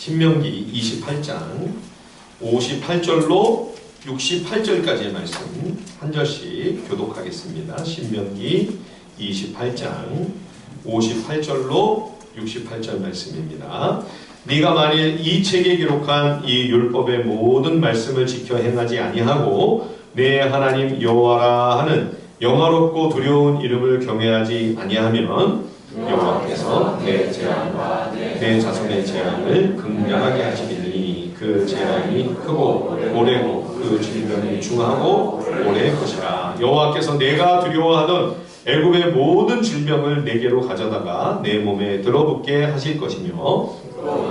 신명기 28장 58절로 68절까지의 말씀 한 절씩 교독하겠습니다. 신명기 28장 58절로 68절 말씀입니다. 네가 만일 이 책에 기록한 이 율법의 모든 말씀을 지켜 행하지 아니하고 내 하나님 여호와라 하는 영화롭고 두려운 이름을 경외하지 아니하면 여호와께서 내 재앙과 내 자손의 재앙을 극렬하게 하시리니 그 재앙이 크고 오래고 그 질병이 중하고 오래일 것이라. 여호와께서 내가 두려워하던 애굽의 모든 질병을 내게로 가져다가 내 몸에 들어붙게 하실 것이며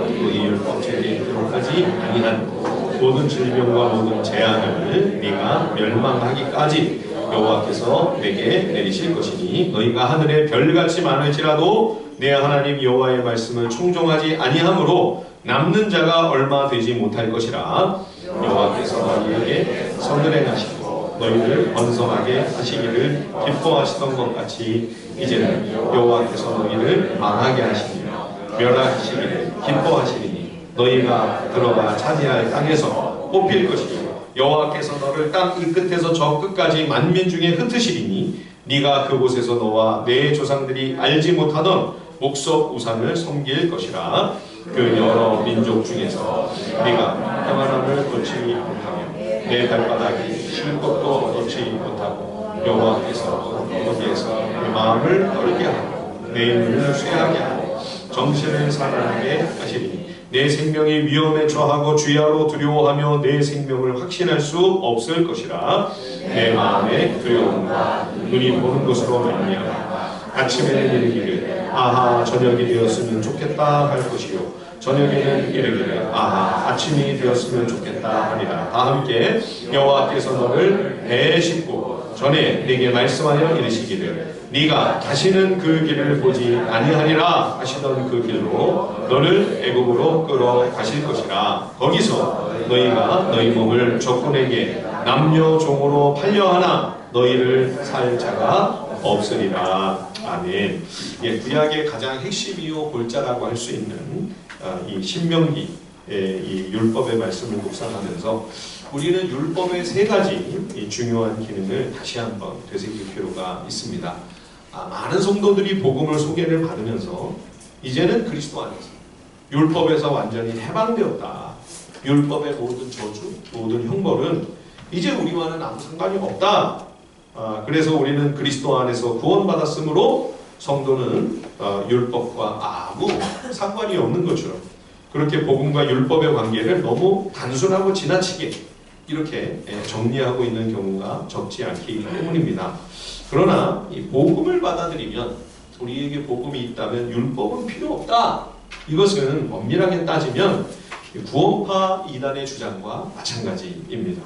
이 율법책에 기록하지 아니한 모든 질병과 모든 재앙을 네가 멸망하기까지 여호와께서 내게 내리실 것이니 너희가 하늘에 별같이 많을지라도 내 하나님 여호와의 말씀을 청종하지 아니하므로 남는 자가 얼마 되지 못할 것이라. 여호와께서 너희에게 선을행하시고 너희를 번성하게 하시기를 기뻐하시던 것 같이 이제는 여호와께서 너희를 망하게 하시며 멸하시기를 기뻐하시리니 너희가 들어가 차지할 땅에서 뽑힐 것이니 여호와께서 너를 땅 이 끝에서 저 끝까지 만민 중에 흩으시리니 네가 그곳에서 너와 내 조상들이 알지 못하던 목석 우상을 섬길 것이라. 그 여러 민족 중에서 네가 평안함을 놓지 못하며 내 발바닥이 쉴 것도 놓지 못하고 여호와께서 거기에서 내 마음을 떨게 하고 내 눈을 쇠하게 하고 정신을 살아나게 하시리니 내 생명이 위험에 처하고 주야로 두려워하며 내 생명을 확신할 수 없을 것이라. 내 마음의 두려움과 눈이 보는 것으로 말미암아 아침에는 이르기를 아하 저녁이 되었으면 좋겠다 할 것이요 저녁에는 이르기를 아하 아침이 되었으면 좋겠다 하리라. 다 함께 여호와께서 너를 배에 싣고 전에 네게 말씀하여 이르시기를 네가 다시는 그 길을 보지 아니하리라 하시던 그 길로 너를 애굽으로 끌어가실 것이라. 거기서 너희가 너희 몸을 적군에게 남녀 종으로 팔려하나 너희를 살 자가 없으리라. 아멘. 구약의 가장 핵심이요 골자라고 할 수 있는 이 신명기 이 율법의 말씀을 묵상하면서 우리는 율법의 세 가지 중요한 기능을 다시 한번 되새길 필요가 있습니다. 많은 성도들이 복음을 소개를 받으면서 이제는 그리스도 안에서 율법에서 완전히 해방되었다. 율법의 모든 저주, 모든 형벌은 이제 우리와는 아무 상관이 없다. 그래서 우리는 그리스도 안에서 구원받았으므로 성도는 율법과 아무 상관이 없는 것처럼 그렇게 복음과 율법의 관계를 너무 단순하고 지나치게 이렇게 정리하고 있는 경우가 적지 않기 때문입니다. 그러나 이 복음을 받아들이면 우리에게 복음이 있다면 율법은 필요 없다. 이것은 엄밀하게 따지면 구원파 이단의 주장과 마찬가지입니다.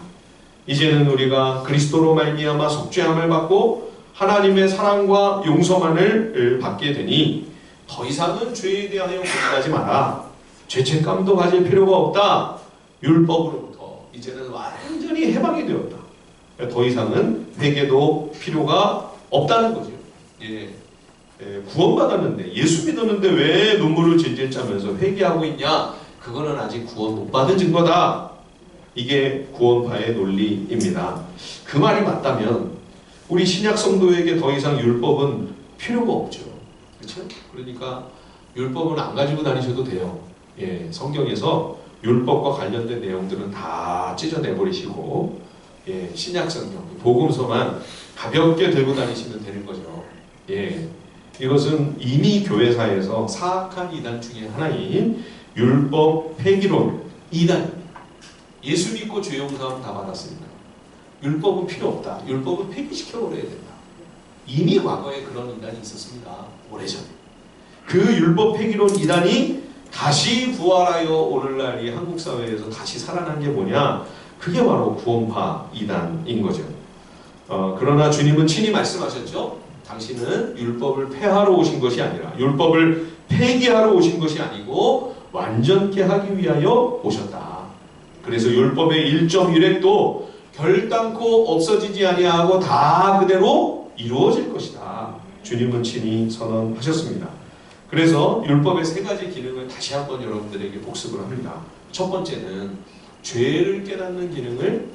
이제는 우리가 그리스도로 말미암아 속죄함을 받고 하나님의 사랑과 용서만을 받게 되니 더 이상은 죄에 대하여 고민하지 마라. 죄책감도 가질 필요가 없다. 율법으로부터 이제는 완전히 해방이 되었다. 더 이상은 회개도 필요가 없다는 거죠. 구원받았는데 예수 믿었는데 왜 눈물을 질질 짜면서 회개하고 있냐? 그거는 아직 구원 못 받은 증거다. 이게 구원파의 논리입니다. 그 말이 맞다면 우리 신약 성도에게 더 이상 율법은 필요가 없죠. 그렇죠? 그러니까 율법은 안 가지고 다니셔도 돼요. 성경에서 율법과 관련된 내용들은 다 찢어내버리시고 신약 성경, 복음서만 가볍게 들고 다니시면 되는 거죠. 이것은 이미 교회사에서 사악한 이단 중에 하나인 율법 폐기론 이단입니다. 예수 믿고 죄 용서함 다 받았습니다. 율법은 필요 없다. 율법은 폐기시켜버려야 된다. 이미 과거에 그런 이단이 있었습니다. 오래전에. 그 율법 폐기론 이단이 다시 부활하여 오늘날 이 한국 사회에서 다시 살아난 게 뭐냐? 그게 바로 구원파 이단인 거죠. 그러나 주님은 친히 말씀하셨죠. 당신은 율법을 폐하러 오신 것이 아니라 율법을 폐기하러 오신 것이 아니고 완전케 하기 위하여 오셨다. 그래서 율법의 1.1획도 결단코 없어지지 아니하고 다 그대로 이루어질 것이다. 주님은 친히 선언하셨습니다. 그래서 율법의 세 가지 기능을 기능을 다시 한번 여러분들에게 복습을 합니다. 첫 번째는 죄를 깨닫는 기능을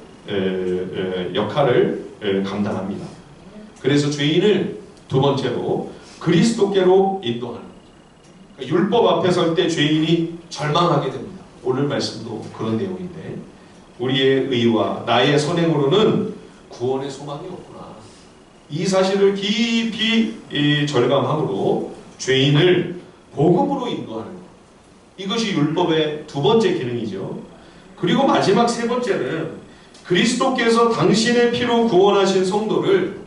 역할을 감당합니다. 그래서 죄인을 두 번째로 그리스도께로 인도하는, 그러니까 율법 앞에 설 때 죄인이 절망하게 됩니다. 오늘 말씀도 그런 내용인데, 우리의 의와 나의 선행으로는 구원의 소망이 없구나. 이 사실을 깊이 절감함으로 죄인을 복음으로 인도하는 것. 이것이 율법의 두 번째 기능이죠. 그리고 마지막 세 번째는 그리스도께서 당신의 피로 구원하신 성도를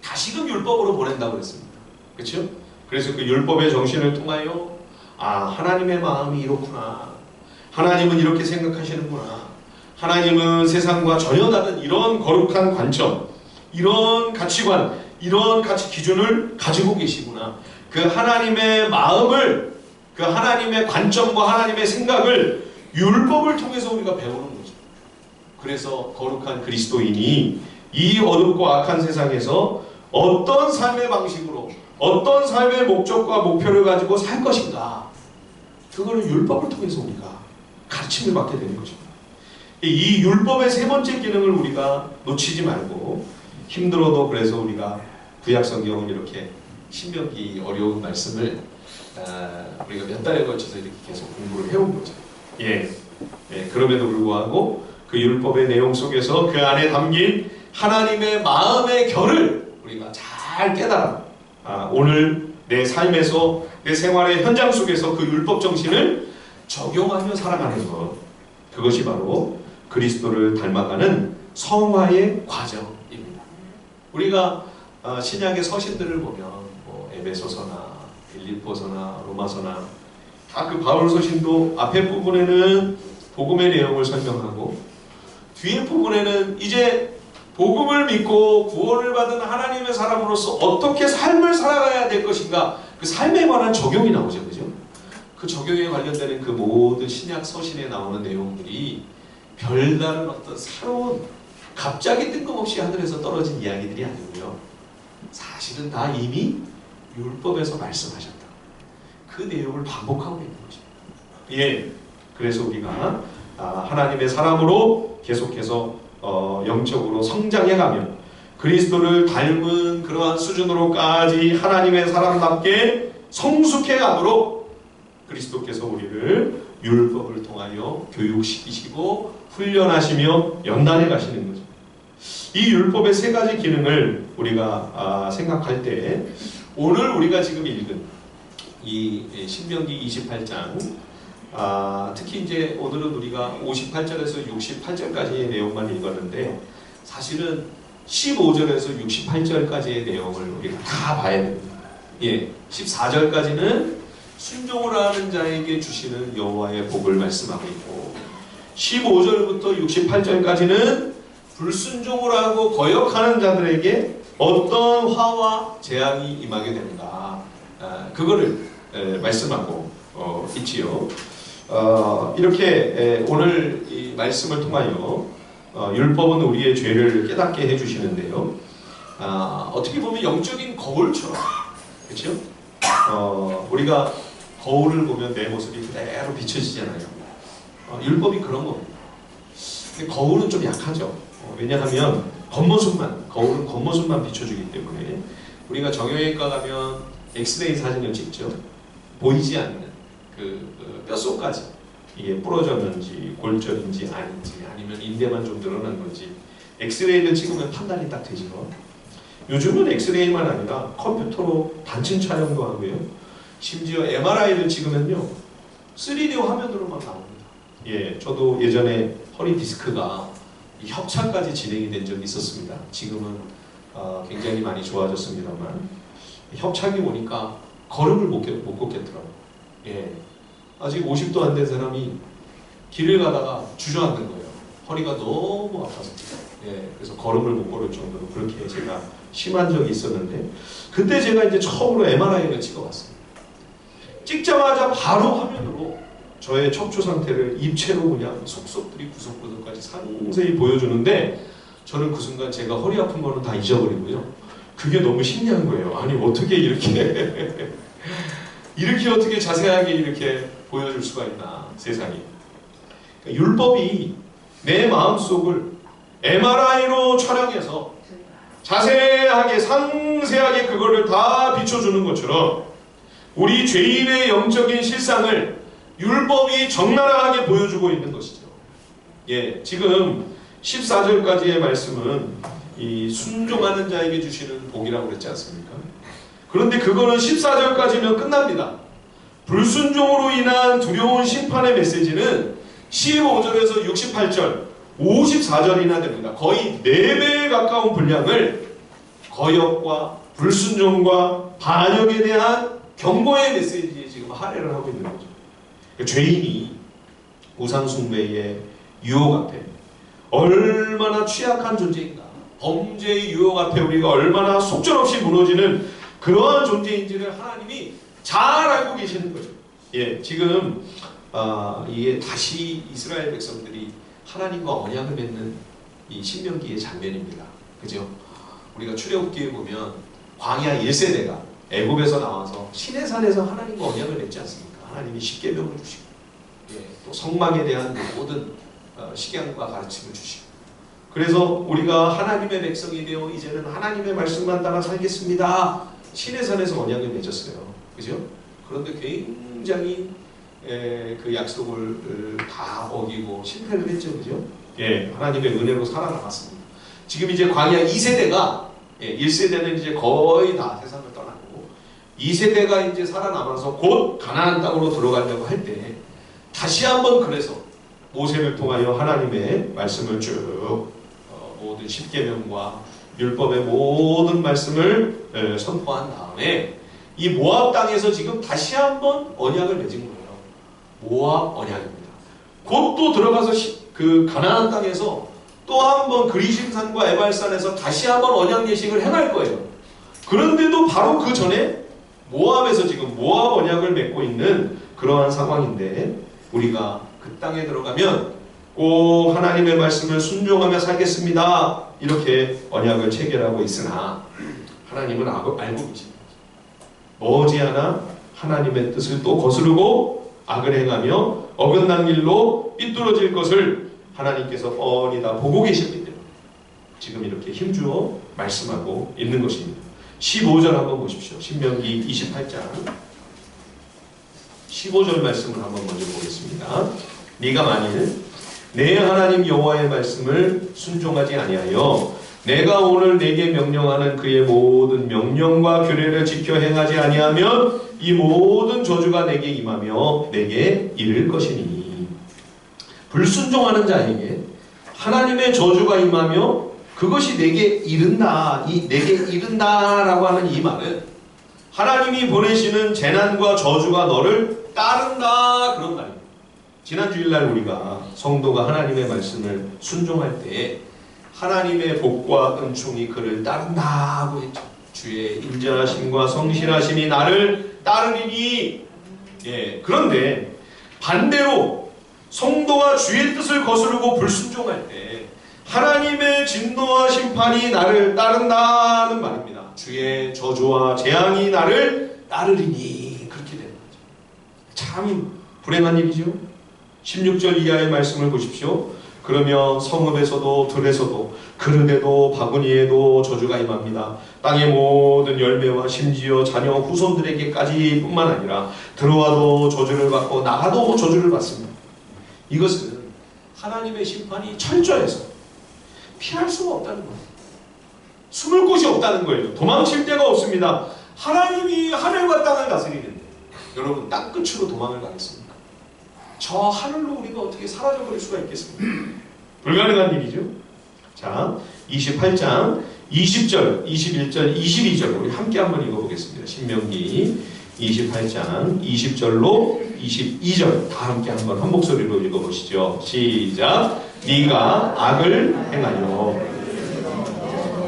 다시금 율법으로 보낸다고 그랬습니다. 그렇죠? 그래서 그 율법의 정신을 통하여 하나님의 마음이 이렇구나. 하나님은 이렇게 생각하시는구나. 하나님은 세상과 전혀 다른 이런 거룩한 관점, 이런 가치관, 이런 가치 기준을 가지고 계시구나. 그 하나님의 마음을, 그 하나님의 관점과 하나님의 생각을 율법을 통해서 우리가 배우는 거죠. 그래서 거룩한 그리스도인이 이 어둡고 악한 세상에서 어떤 삶의 방식으로, 어떤 삶의 목적과 목표를 가지고 살 것인가, 그거는 율법을 통해서 우리가 가르침을 받게 되는 거죠. 이 율법의 세 번째 기능을 우리가 놓치지 말고, 힘들어도 그래서 우리가 구약성경을 이렇게 신명기 어려운 말씀을 우리가 몇 달에 걸쳐서 이렇게 계속 공부를 해온 거죠. 그럼에도 불구하고 그 율법의 내용 속에서 그 안에 담긴 하나님의 마음의 결을 우리가 잘 깨달아 오늘 내 삶에서, 내 생활의 현장 속에서 그 율법 정신을 적용하며 살아가는 것, 그것이 바로 그리스도를 닮아가는 성화의 과정입니다. 우리가 신약의 서신들을 보면 에베소서나 빌립보서나 로마서나 다 그 바울 서신도 앞에 부분에는 복음의 내용을 설명하고 뒤에 부분에는 이제 복음을 믿고 구원을 받은 하나님의 사람으로서 어떻게 삶을 살아가야 될 것인가, 그 삶에 관한 적용이 나오죠. 그죠? 그 적용에 관련되는 그 모든 신약 서신에 나오는 내용들이 별다른 어떤 새로운 갑자기 뜬금없이 하늘에서 떨어진 이야기들이 아니고요. 사실은 다 이미 율법에서 말씀하셨다. 그 내용을 반복하고 있는 것입니다. 그래서 우리가 하나님의 사람으로 계속해서 영적으로 성장해가며 그리스도를 닮은 그러한 수준으로까지 하나님의 사람답게 성숙해가도록 그리스도께서 우리를 율법을 통하여 교육시키시고 훈련하시며 연단해 가시는 거죠. 이 율법의 세 가지 기능을 우리가 생각할 때 오늘 우리가 지금 읽은 이 신명기 28장, 특히 이제 오늘은 우리가 58절에서 68절까지의 내용만 읽었는데 사실은 15절에서 68절까지의 내용을 우리가 다 봐야 됩니다. 14절까지는 순종을 하는 자에게 주시는 여호와의 복을 말씀하고 있고 15절부터 68절까지는 불순종을 하고 거역하는 자들에게 어떤 화와 재앙이 임하게 된다. 그거를 말씀하고 있지요. 이렇게 오늘 이 말씀을 통하여 율법은 우리의 죄를 깨닫게 해주시는데요. 어떻게 보면 영적인 거울처럼, 그렇죠? 우리가 거울을 보면 내 모습이 그대로 비춰지잖아요. 율법이 그런 겁니다. 근데 거울은 좀 약하죠. 왜냐하면 거울은 겉모습만 비춰주기 때문에 우리가 정형외과 가면 엑스레이 사진을 찍죠. 보이지 않는 그 뼛속까지 이게 부러졌는지 골절인지 아닌지 아니면 인대만 좀 늘어난 건지 엑스레이를 찍으면 판단이 딱 되죠. 요즘은 엑스레이만 아니라 컴퓨터로 단층 촬영도 하고요. 심지어 MRI를 찍으면요 3D 화면으로만 나옵니다. 저도 예전에 허리 디스크가 협착까지 진행이 된 적이 있었습니다. 지금은 굉장히 많이 좋아졌습니다만 협착이 오니까 걸음을 못 걷겠더라고요. 아직 50도 안 된 사람이 길을 가다가 주저앉는 거예요. 허리가 너무 아파서. 그래서 걸음을 못 걸을 정도로 그렇게 제가 심한 적이 있었는데 그때 제가 이제 처음으로 MRI를 찍어봤습니다. 찍자마자 바로 화면으로 저의 척추 상태를 입체로 그냥 속속들이 구석구석까지 상세히 보여주는데 저는 그 순간 제가 허리 아픈 거는 다 잊어버리고요. 그게 너무 신기한 거예요. 아니 어떻게 이렇게 이렇게 어떻게 자세하게 이렇게 보여줄 수가 있나 세상에. 그러니까 율법이 내 마음속을 MRI로 촬영해서 자세하게 상세하게 그거를 다 비춰주는 것처럼 우리 죄인의 영적인 실상을 율법이 적나라하게 보여주고 있는 것이죠. 예, 지금 14절까지의 말씀은 이 순종하는 자에게 주시는 복이라고 그랬지 않습니까? 그런데 그거는 14절까지면 끝납니다. 불순종으로 인한 두려운 심판의 메시지는 15절에서 68절, 54절이나 됩니다. 거의 4배에 가까운 분량을 거역과 불순종과 반역에 대한 경고의 메시지에 지금 할애를 하고 있는 거죠. 죄인이 우상숭배의 유혹 앞에 얼마나 취약한 존재인가, 범죄의 유혹 앞에 우리가 얼마나 속절없이 무너지는 그러한 존재인지를 하나님이 잘 알고 계시는 거죠. 예, 지금 이게 다시 이스라엘 백성들이 하나님과 언약을 맺는 이 신명기의 장면입니다. 그죠? 우리가 출애굽기에 보면 광야 1세대가 애굽에서 나와서 시내산에서 하나님과 언약을 맺지 않습니까? 하나님이 십계명을 주시고, 예, 또 성막에 대한 모든 식양과 가르침을 주시고, 그래서 우리가 하나님의 백성이 되어 이제는 하나님의 말씀만 따라 살겠습니다. 시내산에서 언약을 맺었어요. 그죠? 그런데 굉장히 그 약속을 다 어기고 실패를 했죠. 그죠? 예, 하나님의 은혜로 살아남았습니다. 지금 이제 광야 2세대가, 예, 1세대는 이제 거의 다 세상을 떠나고 2세대가 이제 살아남아서 곧 가나안 땅으로 들어가려고 할 때 다시 한번 그래서 모세를 통하여 하나님의 말씀을 쭉 모든 십계명과 율법의 모든 말씀을 선포한 다음에 이 모압 땅에서 지금 다시 한번 언약을 맺은 거예요. 모압 언약입니다. 곧 또 들어가서 그 가나안 땅에서 또 한번 그리심산과 에발산에서 다시 한번 언약 예식을 행할 거예요. 그런데도 바로 그 전에 모압에서 지금 모압 언약을 맺고 있는 그러한 상황인데, 우리가 그 땅에 들어가면 꼭 하나님의 말씀을 순종하며 살겠습니다, 이렇게 언약을 체결하고 있으나 하나님은 알고 계십니다. 머지않아 하나님의 뜻을 또 거스르고 악을 행하며 어긋난 길로 삐뚤어질 것을 하나님께서 뻔히 다 보고 계시기 때문에 지금 이렇게 힘주어 말씀하고 있는 것입니다. 15절 한번 보십시오. 신명기 28장 15절 말씀을 한번 먼저 보겠습니다. 네가 만일 내 하나님 여호와의 말씀을 순종하지 아니하여 내가 오늘 내게 명령하는 그의 모든 명령과 규례를 지켜 행하지 아니하면 이 모든 저주가 내게 임하며 내게 이를 것이니, 불순종하는 자에게 하나님의 저주가 임하며 그것이 내게 이른다. 이 내게 이른다라고 하는 이 말은 하나님이 보내시는 재난과 저주가 너를 따른다, 그런 말입니다. 지난 주일날 우리가 성도가 하나님의 말씀을 순종할 때 하나님의 복과 은총이 그를 따른다고 했죠. 주의 인자하심과 성실하심이 나를 따르리니. 예, 그런데 반대로 성도가 주의 뜻을 거스르고 불순종할 때 하나님의 진노와 심판이 나를 따른다는 말입니다. 주의 저주와 재앙이 나를 따르리니, 그렇게 되는 거죠. 참 불행한 일이죠. 16절 이하의 말씀을 보십시오. 그러면 성읍에서도 들에서도 그릇에도 바구니에도 저주가 임합니다. 땅의 모든 열매와 심지어 자녀 후손들에게까지 뿐만 아니라 들어와도 저주를 받고 나가도 저주를 받습니다. 이것은 하나님의 심판이 철저해서 피할 수가 없다는 거예요. 숨을 곳이 없다는 거예요. 도망칠 데가 없습니다. 하나님이 하늘과 땅을 다스리는데 여러분, 땅 끝으로 도망을 가겠습니까? 저 하늘로 우리가 어떻게 사라져버릴 수가 있겠습니까? 불가능한 일이죠. 자, 28장 20절, 21절, 22절 우리 함께 한번 읽어보겠습니다. 신명기 28장 20절로 22절 다 함께 한번 한 목소리로 읽어보시죠. 시작. 네가 악을 행하여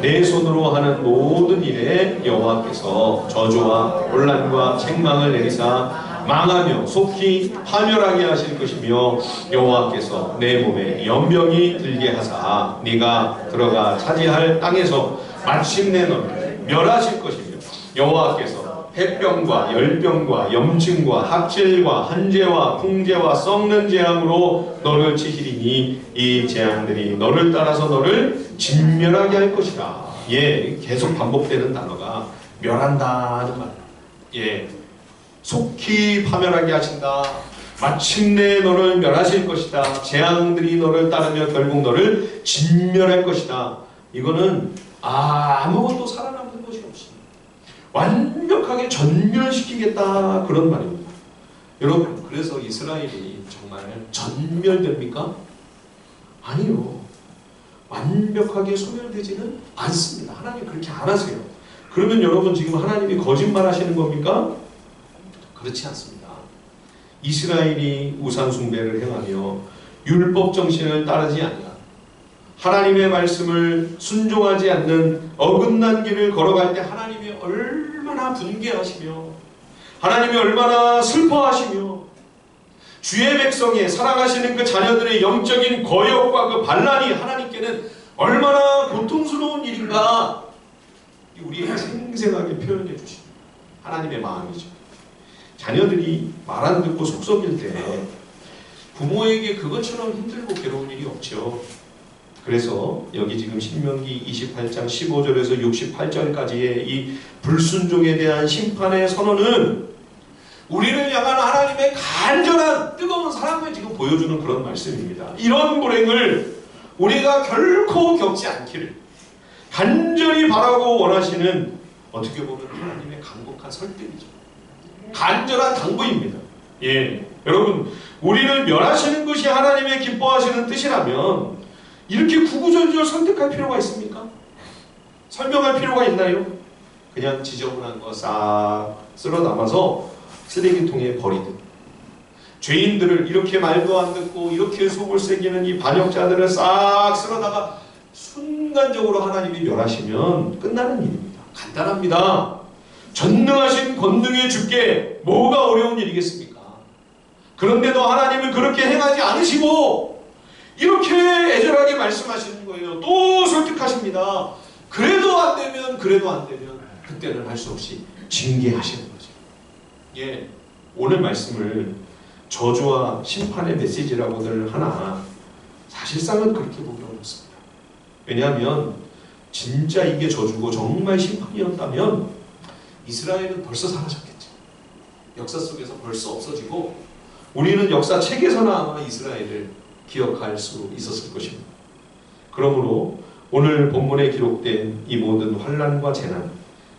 내 손으로 하는 모든 일에 여호와께서 저주와 혼란과 책망을 내리사 망하며 속히 파멸하게 하실 것이며 여호와께서 내 몸에 연병이 들게 하사 네가 들어가 차지할 땅에서 마침내 너를 멸하실 것이며 여호와께서 해병과 열병과 염증과 학질과 한재와 풍재와 썩는 재앙으로 너를 치시리니 이 재앙들이 너를 따라서 너를 진멸하게 할 것이라. 예, 계속 반복되는 단어가 멸한다는 말. 예, 속히 파멸하게 하신다. 마침내 너를 멸하실 것이다. 재앙들이 너를 따르며 결국 너를 진멸할 것이다. 이거는 아무것도 살아남는 것이 없습니다. 완벽하게 전멸시키겠다, 그런 말입니다. 여러분, 그래서 이스라엘이 정말 전멸됩니까? 아니요. 완벽하게 소멸되지는 않습니다. 하나님 그렇게 안 하세요. 그러면 여러분, 지금 하나님이 거짓말 하시는 겁니까? 그렇지 않습니다. 이스라엘이 우상 숭배를 행하며 율법 정신을 따르지 않는, 하나님의 말씀을 순종하지 않는 어긋난 길을 걸어갈 때 하나님이 얼마나 분개하시며 하나님이 얼마나 슬퍼하시며 주의 백성의 사랑하시는 그 자녀들의 영적인 거역과 그 반란이 하나님께는 얼마나 고통스러운 일인가, 우리에게 생생하게 표현해 주신 하나님의 마음이죠. 자녀들이 말 안 듣고 속 썩일 때 부모에게 그것처럼 힘들고 괴로운 일이 없죠. 그래서 여기 지금 신명기 28장 15절에서 68절까지의 이 불순종에 대한 심판의 선언은 우리를 향한 하나님의 간절한 뜨거운 사랑을 지금 보여주는 그런 말씀입니다. 이런 불행을 우리가 결코 겪지 않기를 간절히 바라고 원하시는, 어떻게 보면 하나님의 간곡한 설득이죠. 간절한 당부입니다. 예, 여러분, 우리를 멸하시는 것이 하나님의 기뻐하시는 뜻이라면 이렇게 구구절절 선택할 필요가 있습니까? 설명할 필요가 있나요? 그냥 지저분한 거 싹 쓸어 담아서 쓰레기통에 버리듯, 죄인들을 이렇게 말도 안 듣고 이렇게 속을 새기는 이 반역자들을 싹 쓸어다가 순간적으로 하나님이 멸하시면 끝나는 일입니다. 간단합니다. 전능하신 권능의 주께 뭐가 어려운 일이겠습니까? 그런데도 하나님은 그렇게 행하지 않으시고 이렇게 애절하게 말씀하시는 거예요. 또 설득하십니다. 그래도 안 되면 그때는 할 수 없이 징계하시는 거죠. 예, 오늘 말씀을 저주와 심판의 메시지라고들 하나 사실상은 그렇게 보기 어렵습니다. 왜냐하면 진짜 이게 저주고 정말 심판이었다면 이스라엘은 벌써 사라졌겠죠. 역사 속에서 벌써 없어지고 우리는 역사 책에서나 아마 이스라엘을 기억할 수 있었을 것입니다. 그러므로 오늘 본문에 기록된 이 모든 환난과 재난,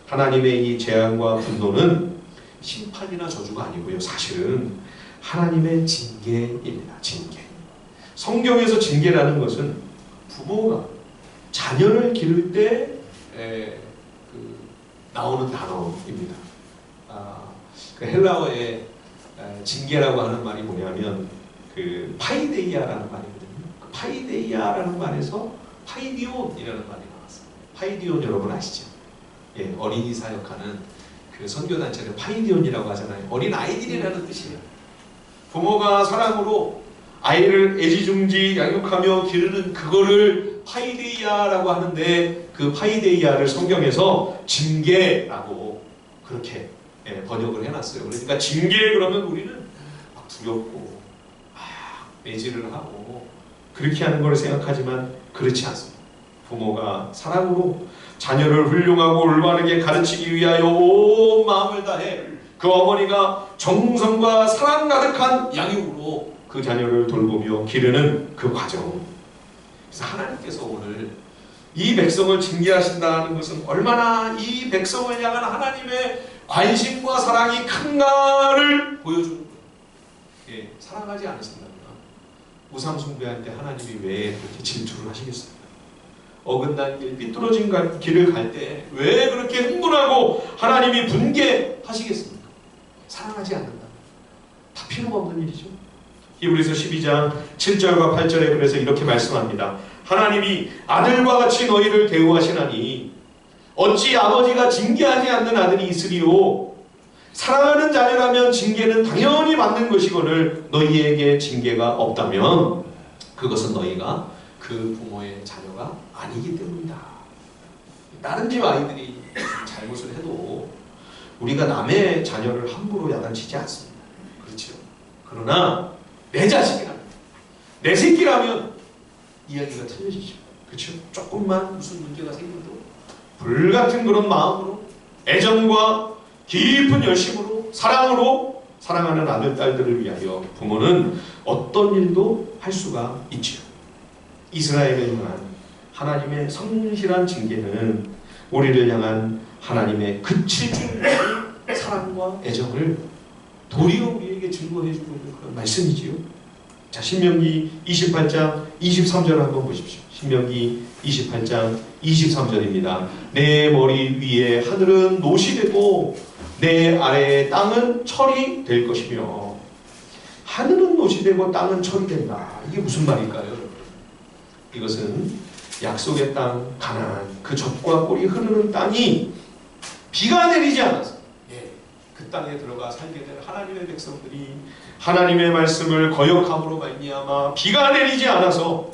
하나님의 이 재앙과 분노는 심판이나 저주가 아니고요. 사실은 하나님의 징계입니다. 징계. 성경에서 징계라는 것은 부모가 자녀를 기를 때 나오는 단어입니다. 그 헬라어의 징계라고 하는 말이 뭐냐면 그 파이데이아라는 말이거든요. 그 파이데이아라는 말에서 파이디온이라는 말이 나왔어요. 파이디온 여러분 아시죠? 예, 어린이 사역하는 그 선교단체를 파이디온이라고 하잖아요. 어린 아이들이라는 뜻이에요. 부모가 사랑으로 아이를 애지중지 양육하며 기르는 그거를 파이데이아라고 하는데, 그 파이데이아를 성경에서 징계라고 그렇게 번역을 해놨어요. 그러니까 징계 그러면 우리는 막 두렵고 매질을 하고 그렇게 하는 걸 생각하지만 그렇지 않습니다. 부모가 사랑으로 자녀를 훌륭하고 올바르게 가르치기 위하여 온 마음을 다해 그 어머니가 정성과 사랑 가득한 양육으로 그 자녀를 돌보며 기르는 그 과정. 그래서 하나님께서 오늘 이 백성을 징계하신다는 것은 얼마나 이 백성을 향한 하나님의 관심과 사랑이 큰가를 보여주는 거예요. 예, 사랑하지 않으신다면 우상 숭배할 때 하나님이 왜 그렇게 질투를 하시겠습니까? 어긋난 길, 삐뚤어진 길을 갈 때 왜 그렇게 흥분하고 하나님이 분개하시겠습니까? 사랑하지 않는다. 다 필요가 없는 일이죠. 히브리서 12장 7절과 8절에 그래서 이렇게 말씀합니다. 하나님이 아들과 같이 너희를 대우하시나니 어찌 아버지가 징계하지 않는 아들이 있으리요. 사랑하는 자녀라면 징계는 당연히 받는 것이거늘 너희에게 징계가 없다면 그것은 너희가 그 부모의 자녀가 아니기 때문이다. 다른 집 아이들이 잘못을 해도 우리가 남의 자녀를 함부로 야단치지 않습니다. 그렇죠. 그러나 내 자식이라면, 내 새끼라면 이야기가 틀려지죠. 그렇죠. 조금만 무슨 문제가 생겨도 불같은 그런 마음으로, 애정과 깊은 열심으로, 사랑으로 사랑하는 아들, 딸들을 위하여 부모는 어떤 일도 할 수가 있죠. 이스라엘을 향한 하나님의 성실한 징계는 우리를 향한 하나님의 그칠 줄 사랑과 애정을 도리어 우리에게 증거해 주고 있는 그런 말씀이지요. 자, 신명기 28장 23절 한번 보십시오. 신명기 28장 23절입니다. 내 머리 위에 하늘은 노시 되고 내 아래의 땅은 철이 될 것이며. 하늘은 노시 되고 땅은 철이 된다. 이게 무슨 말일까요? 이것은 약속의 땅 가나안, 그 젖과 꿀이 흐르는 땅이 비가 내리지 않아서 그 땅에 들어가 살게 된 하나님의 백성들이 하나님의 말씀을 거역함으로 말미암아 비가 내리지 않아서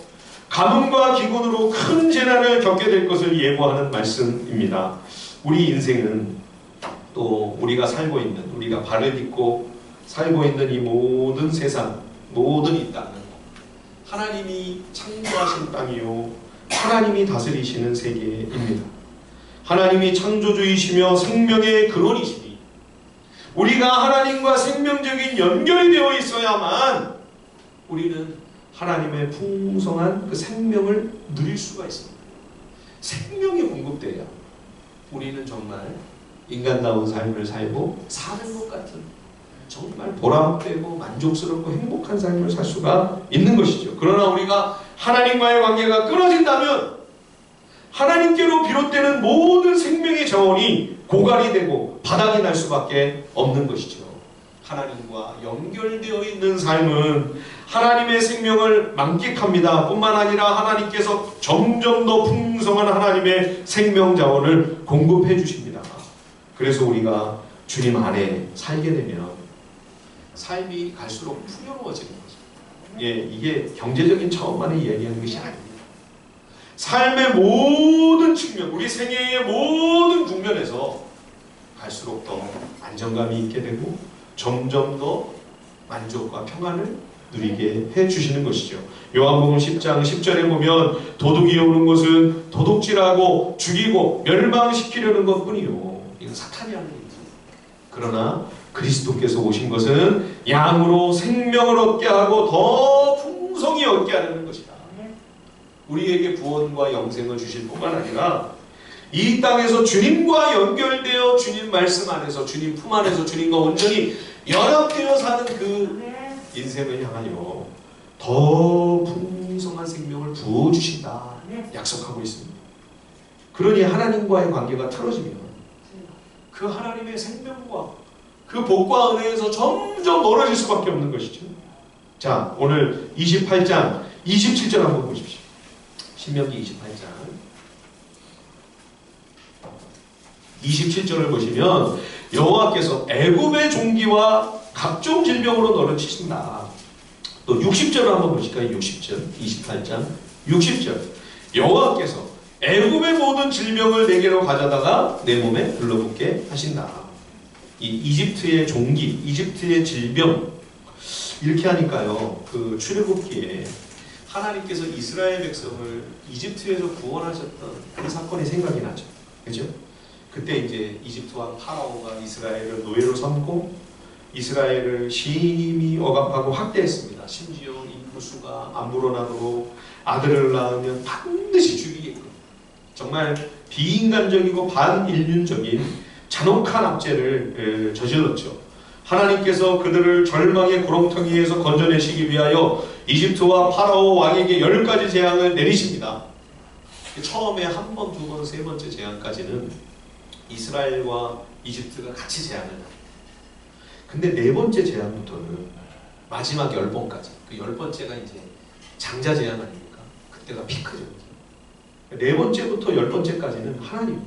가뭄과 기근으로 큰 재난을 겪게 될 것을 예고하는 말씀입니다. 우리 인생은 또 우리가 살고 있는, 우리가 발을 딛고 살고 있는 이 모든 세상, 모든 이 땅은 하나님이 창조하신 땅이요, 하나님이 다스리시는 세계입니다. 하나님이 창조주이시며 생명의 근원이시니 우리가 하나님과 생명적인 연결이 되어 있어야만 우리는 하나님의 풍성한 그 생명을 누릴 수가 있습니다. 생명이 공급돼야 우리는 정말 인간다운 삶을 살고 사는 것 같은 정말 보람되고 만족스럽고 행복한 삶을 살 수가 있는 것이죠. 그러나 우리가 하나님과의 관계가 끊어진다면 하나님께로 비롯되는 모든 생명의 자원이 고갈이 되고 바닥이 날 수밖에 없는 것이죠. 하나님과 연결되어 있는 삶은 하나님의 생명을 만끽합니다. 뿐만 아니라 하나님께서 점점 더 풍성한 하나님의 생명 자원을 공급해 주십니다. 그래서 우리가 주님 안에 살게 되면 삶이 갈수록 풍요로워지는 거죠. 이게 경제적인 차원만을 얘기하는 것이 아닙니다. 삶의 모든 측면, 우리 생애의 모든 국면에서 갈수록 더 안정감이 있게 되고 점점 더 만족과 평안을 누리게 해주시는 것이죠. 요한복음 10장 10절에 보면 도둑이 오는 것은 도둑질하고 죽이고 멸망시키려는 것뿐이요. 이건 사탄이 하는 일이죠. 그러나 그리스도께서 오신 것은 양으로 생명을 얻게 하고 더 풍성히 얻게 하려는 것이다. 우리에게 구원과 영생을 주실 뿐만 아니라 이 땅에서 주님과 연결되어 주님 말씀 안에서, 주님 품 안에서 주님과 온전히 연합되어 사는 그 인생을 향하여 더 풍성한 생명을 부어주신다 약속하고 있습니다. 그러니 하나님과의 관계가 틀어지면 그 하나님의 생명과 그 복과 은혜에서 점점 멀어질 수밖에 없는 것이죠. 자, 오늘 28장 27절 한번 보십시오. 신명기 28장 27절을 보시면 여호와께서 애굽의 종기와 각종 질병으로 너를 치신다. 또 60절을 한번 보실까요? 60절 28장 60절 여호와께서 애굽의 모든 질병을 내게로 가져다가 내 몸에 들러붙게 하신다. 이 이집트의 종기, 이집트의 질병 이렇게 하니까요. 그 출애굽기에 하나님께서 이스라엘 백성을 이집트에서 구원하셨던 그 사건이 생각이 나죠. 그죠? 그때 이제 이집트 왕 파라오가 이스라엘을 노예로 삼고 이스라엘을 심히 억압하고 학대했습니다. 심지어 인구 수가 안 불어나도록 아들을 낳으면 반드시 죽이게끔 정말 비인간적이고 반인륜적인 잔혹한 압제를 저질렀죠. 하나님께서 그들을 절망의 구렁텅이에서 건져내시기 위하여 이집트와 파라오 왕에게 10가지 재앙을 내리십니다. 처음에 한 번, 두 번, 세 번째 재앙까지는 이스라엘과 이집트가 같이 재앙을 합니다. 근데 네 번째 재앙부터는 마지막 10번까지, 그 10번째가 이제 장자 재앙 아닙니까? 그때가 피크죠. 네 번째부터 10번째까지는 하나님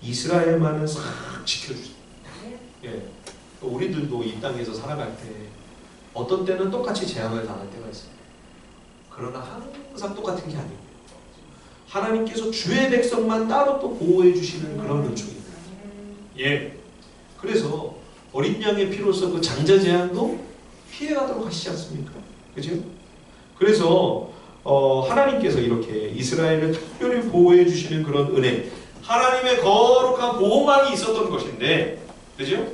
이스라엘만은 싹 지켜주세요. 예. 우리들도 이 땅에서 살아갈 때 어떤 때는 똑같이 재앙을 당할 때가 있어요. 그러나 항상 똑같은 게 아니에요. 하나님께서 주의 백성만 따로 또 보호해 주시는 그런 은총입니다. 예. 그래서 어린 양의 피로서 그 장자 재앙도 피해가도록 하시지 않습니까? 그죠? 그래서 하나님께서 이렇게 이스라엘을 특별히 보호해 주시는 그런 은혜, 하나님의 거룩한 보호막이 있었던 것인데, 그죠?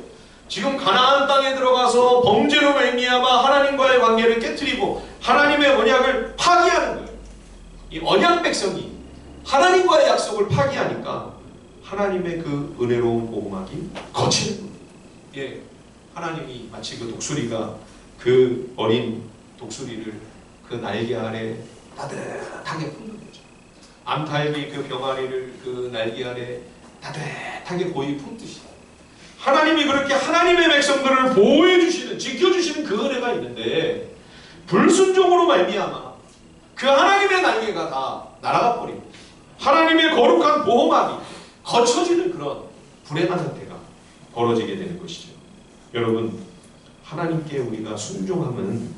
지금 가나안 땅에 들어가서 범죄로 말미암아 하나님과의 관계를 깨트리고 하나님의 언약을 파기하는 거예요. 이 언약 백성이 하나님과의 약속을 파기하니까 하나님의 그 은혜로운 보호막이 거치는 거예요. 예, 하나님이 마치 그 독수리가 그 어린 독수리를 그 날개 아래 따뜻하게 품는 거죠. 암탉이 그 병아리를 그 날개 아래 따뜻하게 고이 품듯이 하나님이 그렇게 하나님의 백성들을 보호해 주시는, 지켜주시는 그 은혜가 있는데, 불순종으로 말미암아 그 하나님의 날개가 다 날아가 버리고 하나님의 거룩한 보호막이 거쳐지는 그런 불행한 상태가 벌어지게 되는 것이죠. 여러분, 하나님께 우리가 순종함은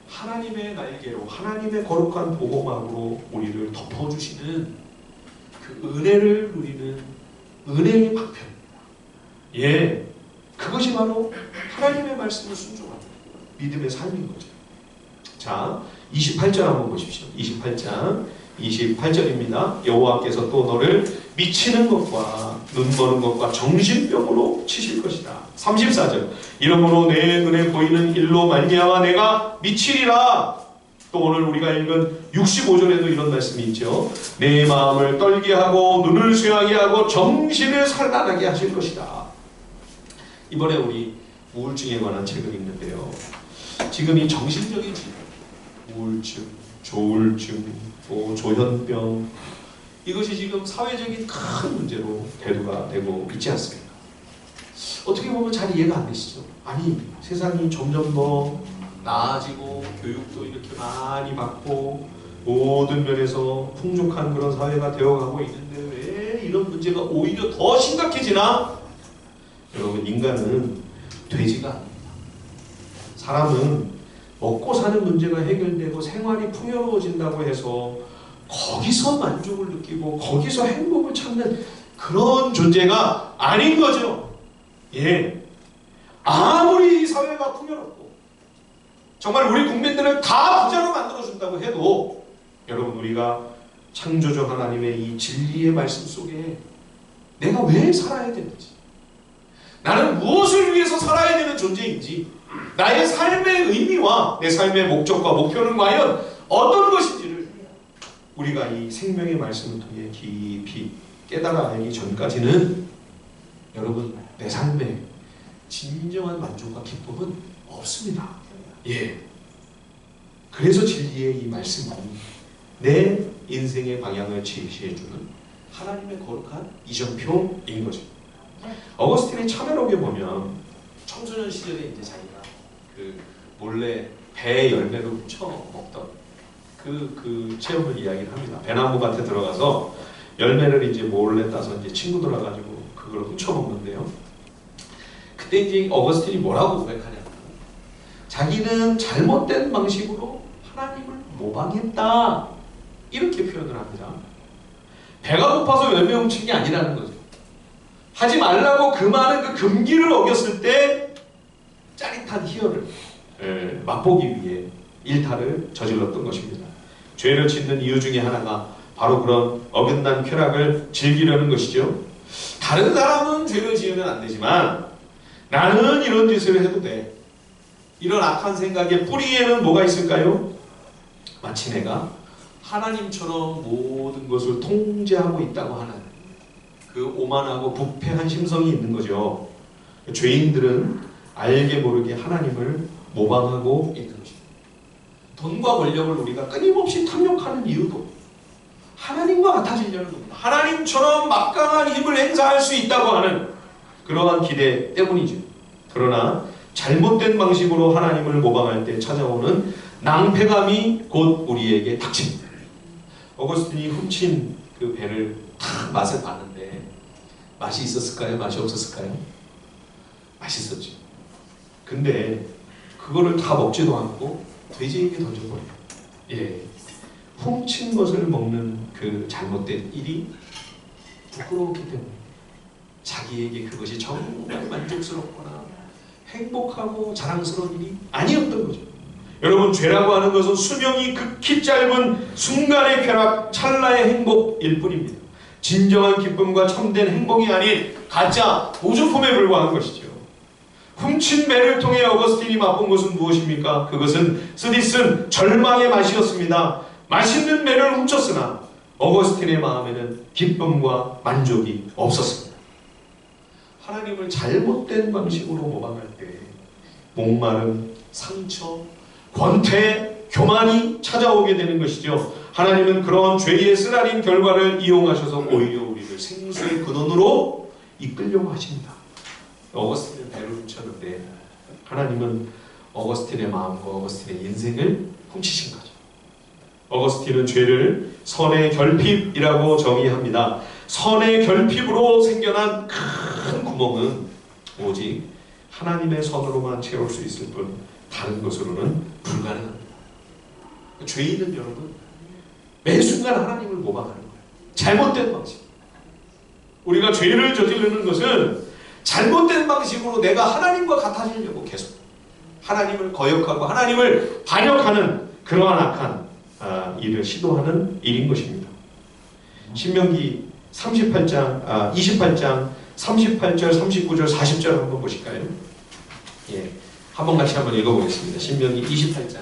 하나님의 날개로, 하나님의 거룩한 보호막으로 우리를 덮어주시는 그 은혜를 누리는 은혜의 방편입니다. 예, 그것이 바로 하나님의 말씀을 순종하는 믿음의 삶인 거죠. 자, 28절 한번 보십시오. 28장 28절입니다. 여호와께서 또 너를 미치는 것과 눈머는 것과 정신병으로 치실 것이다. 34절 이러므로 내 눈에 보이는 일로 말미암아 내가 미치리라. 또 오늘 우리가 읽은 65절에도 이런 말씀이 있죠. 내 마음을 떨게 하고 눈을 쇠하게 하고 정신을 산란하게 하실 것이다. 이번에 우리 우울증에 관한 책을 읽는데요. 지금 이 정신적인 질병, 우울증, 조울증, 또 조현병, 이것이 지금 사회적인 큰 문제로 대두가 되고 있지 않습니까? 어떻게 보면 잘 이해가 안 되시죠? 아니, 세상이 점점 더 나아지고 교육도 이렇게 많이 받고 모든 면에서 풍족한 그런 사회가 되어가고 있는데 왜 이런 문제가 오히려 더 심각해지나? 여러분, 인간은 돼지가 아닙니다. 사람은 먹고 사는 문제가 해결되고 생활이 풍요로워진다고 해서 거기서 만족을 느끼고 거기서 행복을 찾는 그런 존재가 아닌 거죠. 예, 아무리 이 사회가 풍요롭고 정말 우리 국민들을 다 부자로 만들어준다고 해도 여러분, 우리가 창조주 하나님의 이 진리의 말씀 속에 내가 왜 살아야 되는지, 나는 무엇을 위해서 살아야 되는 존재인지, 나의 삶의 의미와 내 삶의 목적과 목표는 과연 어떤 것인지를 우리가 이 생명의 말씀을 통해 깊이 깨달아 알기 전까지는 여러분, 내 삶에 진정한 만족과 기쁨은 없습니다. 예. 그래서 진리의 이 말씀은 내 인생의 방향을 제시해주는 하나님의 거룩한 이정표인 거죠. 어거스틴의 참회록에 보면 청소년 시절에 이제 자기가 그 몰래 배 열매를 훔쳐 먹던 그 체험을 이야기를 합니다. 배나무 밭에 들어가서 열매를 이제 몰래 따서 이제 친구들 와가지고 그걸 훔쳐 먹는데요. 그때 이제 어거스틴이 뭐라고 고백하냐면, 자기는 잘못된 방식으로 하나님을 모방했다, 이렇게 표현을 합니다. 배가 고파서 열매 훔친 게 아니라는 거죠. 하지 말라고 그 많은 그 금기를 어겼을 때 짜릿한 희열을 맛보기 위해 일탈을 저질렀던 것입니다. 죄를 짓는 이유 중에 하나가 바로 그런 어긋난 쾌락을 즐기려는 것이죠. 다른 사람은 죄를 지으면 안 되지만 나는 이런 짓을 해도 돼. 이런 악한 생각의 뿌리에는 뭐가 있을까요? 마치 내가 하나님처럼 모든 것을 통제하고 있다고 하는 그 오만하고 부패한 심성이 있는 거죠. 죄인들은 알게 모르게 하나님을 모방하고 있는 것입니다. 돈과 권력을 우리가 끊임없이 탐욕하는 이유도 하나님과 같아지려는 겁니다. 하나님처럼 막강한 힘을 행사할 수 있다고 하는 그러한 기대 때문이죠. 그러나 잘못된 방식으로 하나님을 모방할 때 찾아오는 낭패감이 곧 우리에게 닥칩니다. 어거스틴이 훔친 그 배를 다 맛을 봤는데 맛이 있었을까요? 맛이 없었을까요? 맛있었죠. 근데 그거를 다 먹지도 않고 돼지에게 던져버려요. 예, 훔친 것을 먹는 그 잘못된 일이 부끄러웠기 때문에 자기에게 그것이 정말 만족스럽거나 행복하고 자랑스러운 일이 아니었던 거죠. 여러분, 죄라고 하는 것은 수명이 극히 짧은 순간의 쾌락, 찰나의 행복일 뿐입니다. 진정한 기쁨과 참된 행복이 아닌 가짜 보조품에 불과한 것이죠. 훔친 매를 통해 어거스틴이 맛본 것은 무엇입니까? 그것은 쓰디쓴 절망의 맛이었습니다. 맛있는 매를 훔쳤으나 어거스틴의 마음에는 기쁨과 만족이 없었습니다. 하나님을 잘못된 방식으로 모방할 때 목마름, 상처, 권태, 교만이 찾아오게 되는 것이죠. 하나님은 그런 죄의 쓰라린 결과를 이용하셔서 오히려 우리를 생수의 근원으로 이끌려고 하십니다. 어거스틴은 배를 훔쳤는데 하나님은 어거스틴의 마음과 어거스틴의 인생을 훔치신 거죠. 어거스틴은 죄를 선의 결핍이라고 정의합니다. 선의 결핍으로 생겨난 큰 구멍은 오직 하나님의 선으로만 채울 수 있을 뿐 다른 것으로는 불가능합니다. 죄인은 여러분 매 순간 하나님을 모방하는 거예요. 잘못된 방식. 우리가 죄를 저지르는 것은 잘못된 방식으로 내가 하나님과 같아지려고 계속 하나님을 거역하고 하나님을 반역하는 그러한 악한 일을 시도하는 일인 것입니다. 신명기 28장 38절, 39절, 40절 한번 보실까요? 예, 한번 같이 한번 읽어보겠습니다. 신명기 28장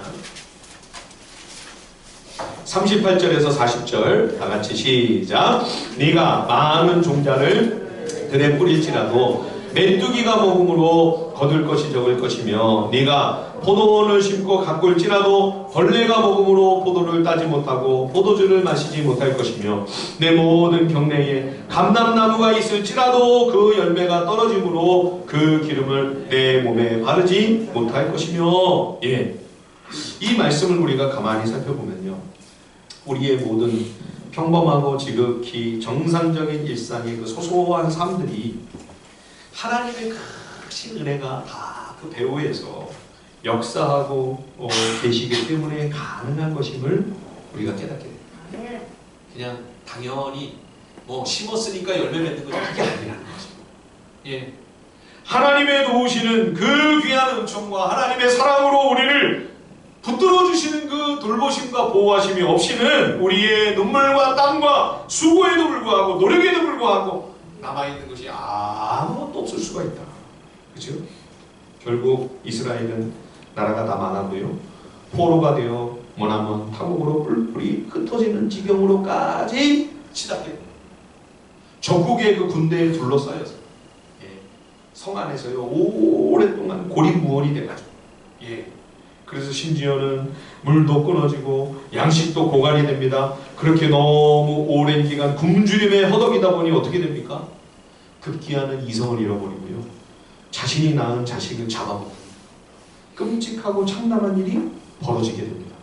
38절에서 40절 다 같이 시작. 네가 많은 종자를 들에 뿌릴지라도 메뚜기가 먹음으로 거둘 것이 적을 것이며 네가 포도원을 심고 가꿀지라도 벌레가 먹음으로 포도를 따지 못하고 포도주를 마시지 못할 것이며 내 모든 경내에 감람나무가 있을지라도 그 열매가 떨어짐으로 그 기름을 내 몸에 바르지 못할 것이며. 예, 이 말씀을 우리가 가만히 살펴보면요, 우리의 모든 평범하고 지극히 정상적인 일상의 그 소소한 삶들이 하나님의 크신 은혜가 다 그 배후에서 역사하고 계시기 때문에 가능한 것임을 우리가 깨닫게 됩니다. 그냥 당연히 뭐 심었으니까 열매 맺는 것이 그게 아니라는 거죠. 예, 하나님의 도우시는 그 귀한 은총과 하나님의 사랑으로 우리를 붙들어 주시는 그 돌보심과 보호하심이 없이는 우리의 눈물과 땀과 수고에도 불구하고 노력에도 불구하고 남아있는 것이 아무것도 없을 수가 있다. 그죠? 결국 이스라엘은 나라가 다 망하고요, 포로가 되어 머나먼 타국으로 뿔뿔이 흩어지는 지경으로까지 치닫게 됩니다. 적국의 그 군대에 둘러싸여서 성 안에서요 오랫동안 고립무원이 돼가지고, 그래서 심지어는 물도 끊어지고 양식도 고갈이 됩니다. 그렇게 너무 오랜 기간 굶주림에 허덕이다 보니 어떻게 됩니까? 급기야는 이성을 잃어버리고요, 자신이 낳은 자식을 잡아먹고 끔찍하고 참담한 일이 벌어지게 됩니다.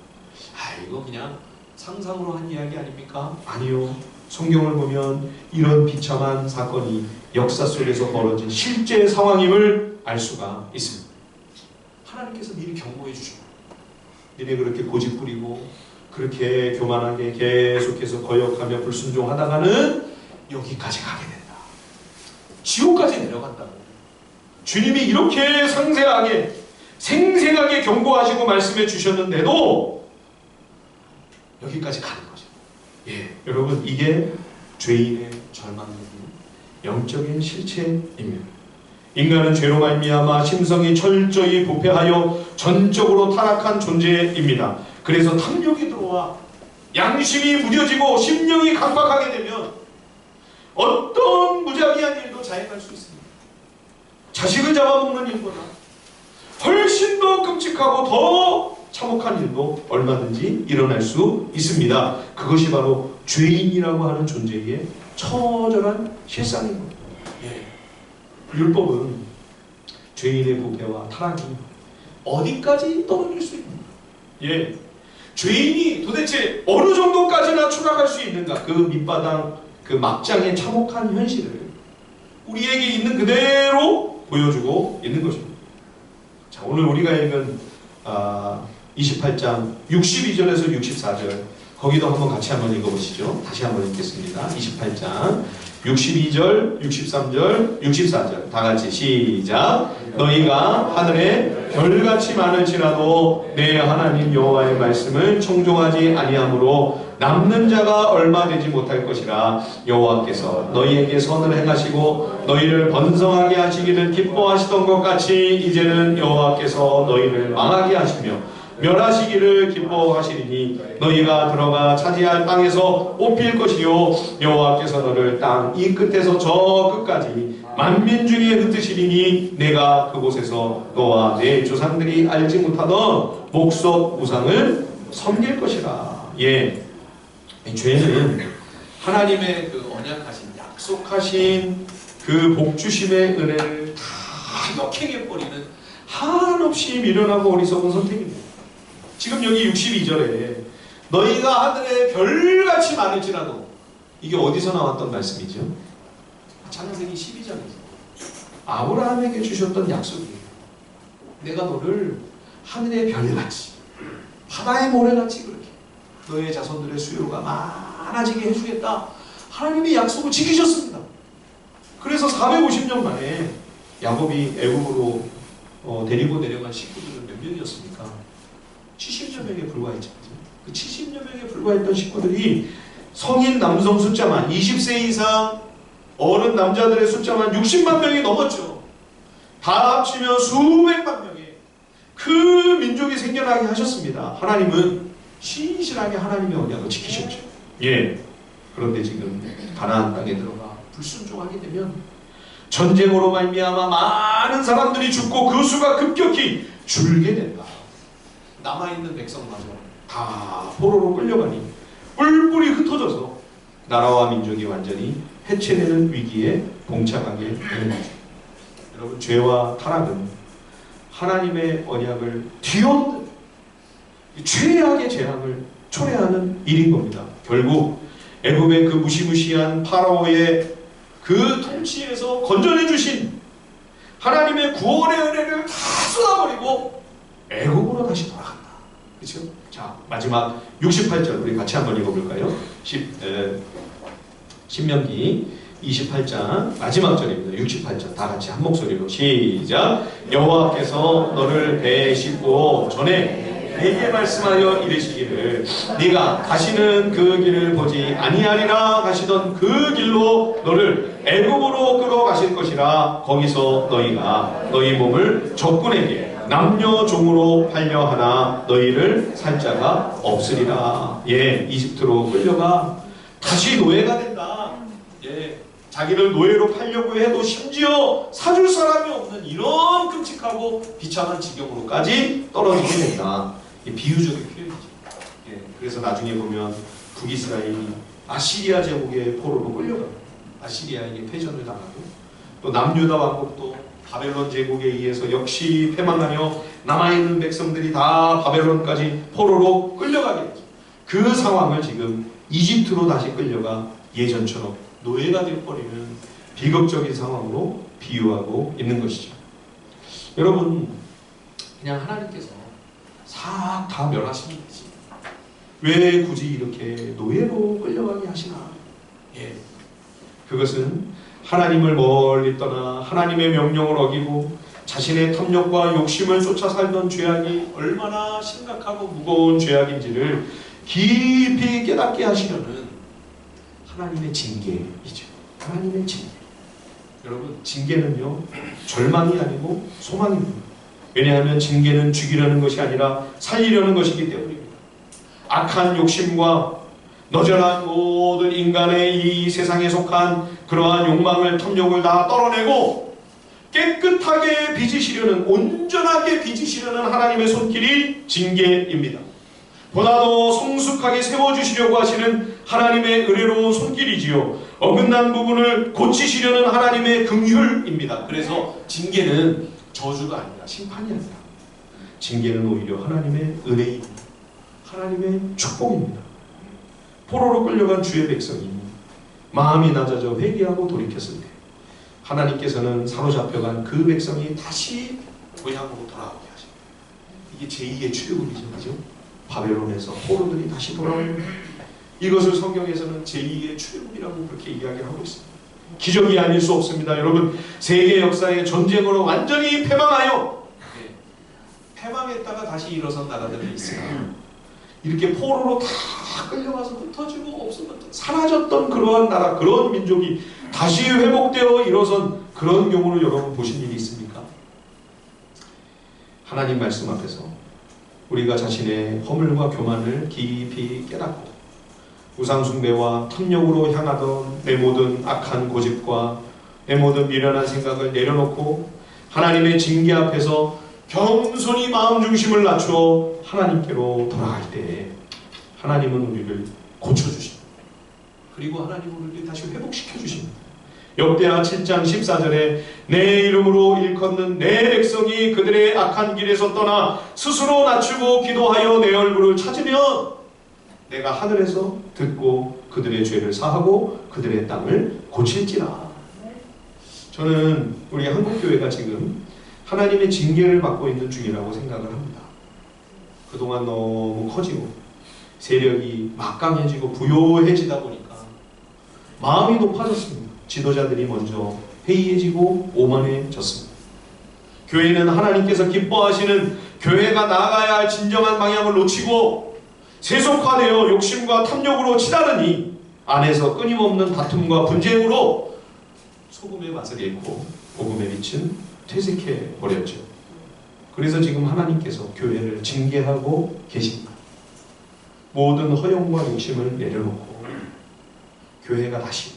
이거 그냥 상상으로 한 이야기 아닙니까? 아니요. 성경을 보면 이런 비참한 사건이 역사 속에서 벌어진 실제 상황임을 알 수가 있습니다. 하나님께서 미리 경고해 주시고, 니네 그렇게 고집부리고 그렇게 교만하게 계속해서 거역하며 불순종하다가는 여기까지 가게 된다. 지옥까지 내려간다고. 주님이 이렇게 상세하게 생생하게 경고하시고 말씀해 주셨는데도 여기까지 가는 거죠. 여러분, 이게 죄인의 절망적인 영적인 실체입니다. 인간은 죄로 말미암아 심성이 철저히 부패하여 전적으로 타락한 존재입니다. 그래서 탐욕이 들어와 양심이 무뎌지고 심령이 강박하게 되면 어떤 무자비한 일도 자행할 수 있습니다. 자식을 잡아먹는 일보다 훨씬 더 끔찍하고 더 참혹한 일도 얼마든지 일어날 수 있습니다. 그것이 바로 죄인이라고 하는 존재의 처절한 실상인 겁니다. 율법은 죄인의 부패와 타락이 어디까지 떨어질 수 있는가? 죄인이 도대체 어느 정도까지나 추락할 수 있는가? 그 밑바닥, 그 막장의 참혹한 현실을 우리에게 있는 그대로 보여주고 있는 것입니다. 자, 오늘 우리가 읽은 28장 62절에서 64절, 거기도 한번 같이 한번 읽어보시죠. 다시 한번 읽겠습니다. 28장 62절, 63절, 64절 다 같이 시작. 너희가 하늘에 별같이 많을지라도 내 하나님 여호와의 말씀을 청종하지 아니하므로 남는 자가 얼마 되지 못할 것이라. 여호와께서 너희에게 선을 행하시고 너희를 번성하게 하시기를 기뻐하시던 것 같이 이제는 여호와께서 너희를 망하게 하시며 멸하시기를 기뻐하시리니 너희가 들어가 차지할 땅에서 뽑힐 것이요 여호와께서 너를 땅 이 끝에서 저 끝까지 만민 중에 흩으시리니 내가 그곳에서 너와 내 조상들이 알지 못하던 목석 우상을 섬길 것이라. 예, 죄는 하나님의 그 언약하신 약속하신 그 복주심의 은혜를 다 역행해버리는 한없이 미련하고 어리석은 선택입니다. 지금 여기 62절에 너희가 하늘에 별같이 많을지라도, 이게 어디서 나왔던 말씀이죠? 창세기 12장에서 아브라함에게 주셨던 약속이에요. 내가 너를 하늘의 별같이 바다의 모래같이 그렇게 너의 자손들의 수요가 많아지게 해주겠다. 하나님의 약속을 지키셨습니다. 그래서 450년 만에 야곱이 애굽으로 데리고 내려간 식구들은 몇 명이었습니까? 70여 명에 불과했죠. 그 70여 명에 불과했던 식구들이 성인 남성 숫자만 20세 이상 어른 남자들의 숫자만 60만 명이 넘었죠. 다 합치면 수백만 명의 그 민족이 생겨나게 하셨습니다. 하나님은 신실하게 하나님의 언약을 지키셨죠. 예. 그런데 지금 가나안 땅에 들어가 불순종하게 되면 전쟁으로 말미암아 많은 사람들이 죽고 그 수가 급격히 줄게 된다. 남아있는 백성마저 다 포로로 끌려가니 뿔뿔이 흩어져서 나라와 민족이 완전히 해체되는 위기에 봉착하게 되는 거죠. 여러분, 죄와 타락은 하나님의 언약을 뒤엎는 최악의 재앙을 초래하는 일인 겁니다. 결국 애굽의 그 무시무시한 파라오의 그 통치에서 건져내 주신 하나님의 구원의 은혜를 다 쏟아버리고 애굽으로 다시 돌아간다. 그렇죠? 자, 마지막 68절 우리 같이 한번 읽어볼까요? 신명기 28장 마지막 절입니다. 68절 다 같이 한 목소리로 시작. 여호와께서 너를 배에 싣고 전에 내게 말씀하여 이르시기를 네가 다시는 그 길을 보지 아니하리라 하시던 그 길로 너를 애굽으로 끌어가실 것이라. 거기서 너희가 너희 몸을 적군에게 남녀 종으로 팔려 하나 너희를 살 자가 없으리라. 예, 이집트로 끌려가 다시 노예가 된다. 예, 자기를 노예로 팔려고 해도 심지어 사줄 사람이 없는 이런 끔찍하고 비참한 지경으로까지 떨어지게 된다. 이 비유적인 표현이죠. 예, 그래서 나중에 보면 북이스라엘이 아시리아 제국의 포로로 끌려가고 아시리아에게 패전을 당하고 또 남유다 왕국도 바벨론 제국에 의해서 역시 패망하며 남아있는 백성들이 다 바벨론까지 포로로 끌려가게 되죠. 그 상황을 지금 이집트로 다시 끌려가 예전처럼 노예가 되어버리는 비극적인 상황으로 비유하고 있는 것이죠. 여러분, 그냥 하나님께서 싹 다 멸하시면 되지 왜 굳이 이렇게 노예로 끌려가게 하시나? 예, 그것은 하나님을 멀리 떠나 하나님의 명령을 어기고 자신의 탐욕과 욕심을 쫓아 살던 죄악이 얼마나 심각하고 무거운 죄악인지를 깊이 깨닫게 하시려는 하나님의 징계이죠. 하나님의 징계. 여러분, 징계는요 절망이 아니고 소망입니다. 왜냐하면 징계는 죽이려는 것이 아니라 살리려는 것이기 때문입니다. 악한 욕심과 너절한 모든 인간의 이 세상에 속한 그러한 욕망을, 탐욕을 다 떨어내고 깨끗하게 빚으시려는, 온전하게 빚으시려는 하나님의 손길이 징계입니다. 보다도 성숙하게 세워주시려고 하시는 하나님의 은혜로운 손길이지요. 어긋난 부분을 고치시려는 하나님의 긍휼입니다. 그래서 징계는 저주가 아니라 심판이 아니라 징계는 오히려 하나님의 은혜입니다. 하나님의 축복입니다. 포로로 끌려간 주의 백성이 마음이 낮아져 회개하고 돌이켰을 때 하나님께서는 사로잡혀간 그 백성이 다시 고향으로 돌아오게 하십니다. 이게 제2의 출애굽이죠. 그죠? 바벨론에서 포로들이 다시 돌아오는 이것을 성경에서는 제2의 출애굽이라고 그렇게 이야기를 하고 있습니다. 기적이 아닐 수 없습니다. 여러분, 세계 역사의 전쟁으로 완전히 패망하여 패망했다가 다시 일어선 나라들이 있어요. 이렇게 포로로 다 끌려가서 흩어지고 없으면 사라졌던 그러한 나라, 그런 민족이 다시 회복되어 일어선 그런 경우를 여러분 보신 일이 있습니까? 하나님 말씀 앞에서 우리가 자신의 허물과 교만을 깊이 깨닫고 우상숭배와 탐욕으로 향하던 내 모든 악한 고집과 내 모든 미련한 생각을 내려놓고 하나님의 징계 앞에서 겸손히 마음 중심을 낮추어 하나님께로 돌아갈 때 하나님은 우리를 고쳐주십니다. 그리고 하나님은 우리를 다시 회복시켜 주십니다. 역대하 7장 14절에 내 이름으로 일컫는 내 백성이 그들의 악한 길에서 떠나 스스로 낮추고 기도하여 내 얼굴을 찾으면 내가 하늘에서 듣고 그들의 죄를 사하고 그들의 땅을 고칠지라. 저는 우리 한국교회가 지금 하나님의 징계를 받고 있는 중이라고 생각을 합니다. 그동안 너무 커지고 세력이 막강해지고 부요해지다 보니까 마음이 높아졌습니다. 지도자들이 먼저 해이해지고 오만해졌습니다. 교회는 하나님께서 기뻐하시는 교회가 나아가야 할 진정한 방향을 놓치고 세속화되어 욕심과 탐욕으로 치다르니 안에서 끊임없는 다툼과 분쟁으로 소금의 맛을 잃고 복음의 빛은 퇴색해 버렸죠. 그래서 지금 하나님께서 교회를 징계하고 계십니다. 모든 허영과 욕심을 내려놓고 교회가 다시